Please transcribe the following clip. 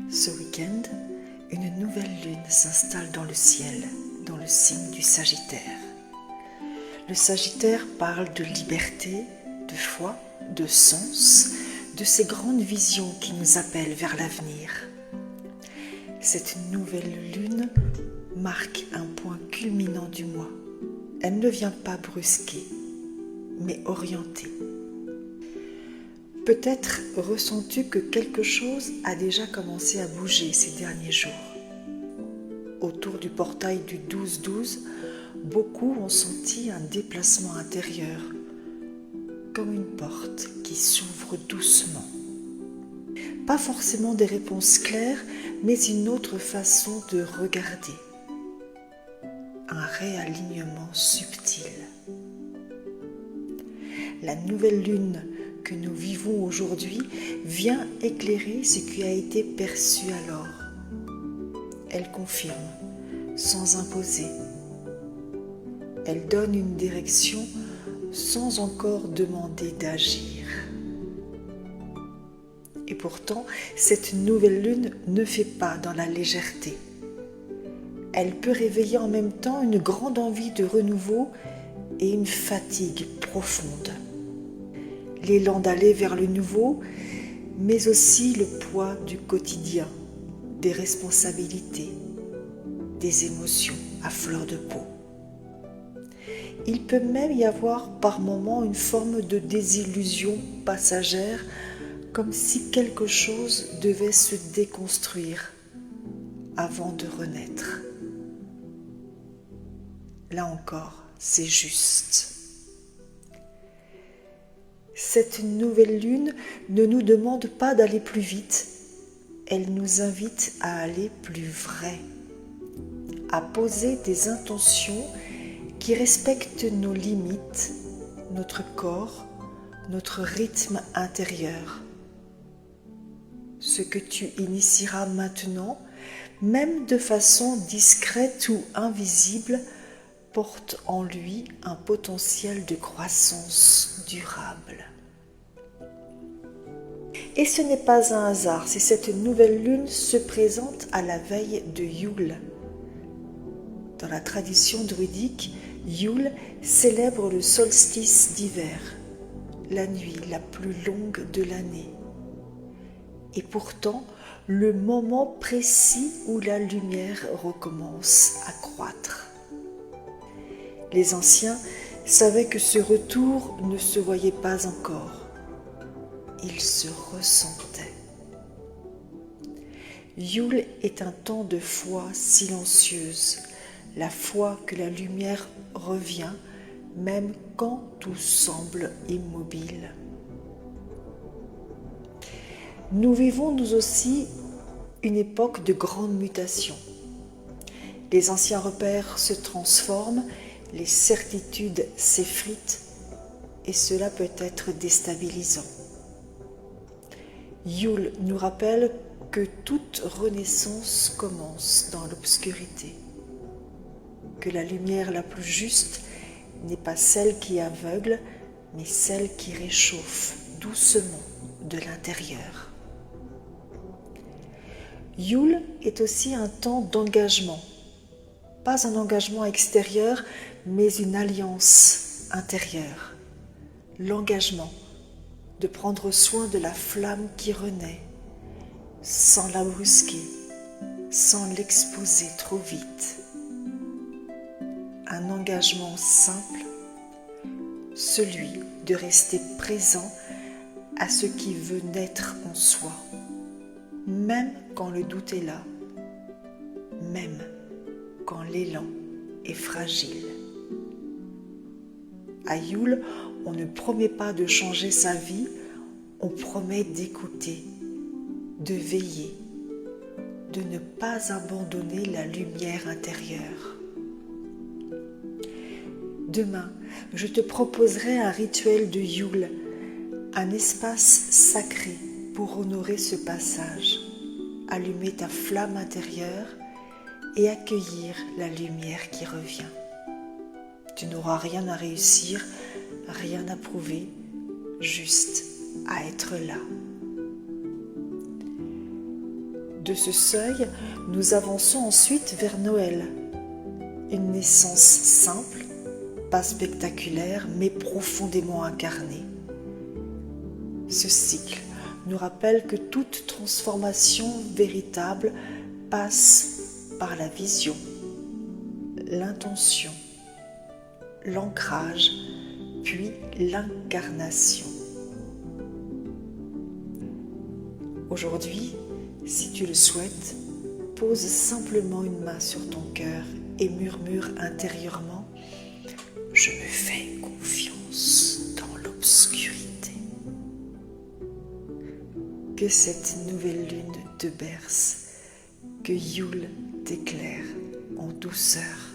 Ce week-end, une nouvelle lune s'installe dans le ciel, dans le signe du Sagittaire. Le Sagittaire parle de liberté, de foi, de sens, de ces grandes visions qui nous appellent vers l'avenir. Cette nouvelle lune marque un point culminant du mois. Elle ne vient pas brusquer, mais orienter. Peut-être ressens-tu que quelque chose a déjà commencé à bouger ces derniers jours. Autour du portail du 12-12, beaucoup ont senti un déplacement intérieur, comme une porte qui s'ouvre doucement. Pas forcément des réponses claires, mais une autre façon de regarder. Un réalignement subtil. La nouvelle lune que nous vivons aujourd'hui vient éclairer ce qui a été perçu alors. Elle confirme, sans imposer. Elle donne une direction sans encore demander d'agir. Et pourtant, cette nouvelle lune ne fait pas dans la légèreté. Elle peut réveiller en même temps une grande envie de renouveau et une fatigue profonde. L'élan d'aller vers le nouveau, mais aussi le poids du quotidien, des responsabilités, des émotions à fleur de peau. Il peut même y avoir par moments une forme de désillusion passagère, comme si quelque chose devait se déconstruire avant de renaître. Là encore, c'est juste. Cette nouvelle lune ne nous demande pas d'aller plus vite, elle nous invite à aller plus vrai, à poser des intentions qui respectent nos limites, notre corps, notre rythme intérieur. Ce que tu initieras maintenant, même de façon discrète ou invisible, porte en lui un potentiel de croissance durable. Et ce n'est pas un hasard si cette nouvelle lune se présente à la veille de Yule. Dans la tradition druidique, Yule célèbre le solstice d'hiver, la nuit la plus longue de l'année. Et pourtant, le moment précis où la lumière recommence à croître. Les anciens savaient que ce retour ne se voyait pas encore. Il se ressentait. Yule est un temps de foi silencieuse, la foi que la lumière revient, même quand tout semble immobile. Nous vivons nous aussi une époque de grandes mutations. Les anciens repères se transforment, les certitudes s'effritent et cela peut être déstabilisant. Yule nous rappelle que toute renaissance commence dans l'obscurité, que la lumière la plus juste n'est pas celle qui aveugle, mais celle qui réchauffe doucement de l'intérieur. Yule est aussi un temps d'engagement, pas un engagement extérieur, mais une alliance intérieure. L'engagement de prendre soin de la flamme qui renaît, sans la brusquer, sans l'exposer trop vite. Un engagement simple, celui de rester présent à ce qui veut naître en soi, même quand le doute est là, même quand l'élan est fragile. À Yule, on ne promet pas de changer sa vie, on promet d'écouter, de veiller, de ne pas abandonner la lumière intérieure. Demain, je te proposerai un rituel de Yule, un espace sacré pour honorer ce passage, allumer ta flamme intérieure et accueillir la lumière qui revient. Tu n'auras rien à réussir, rien à prouver, juste à être là. De ce seuil, nous avançons ensuite vers Noël. Une naissance simple, pas spectaculaire, mais profondément incarnée. Ce cycle nous rappelle que toute transformation véritable passe par la vision, l'intention, l'ancrage, puis l'incarnation. Aujourd'hui, si tu le souhaites, pose simplement une main sur ton cœur et murmure intérieurement « Je me fais confiance dans l'obscurité ». Que cette nouvelle lune te berce, que Yule t'éclaire en douceur.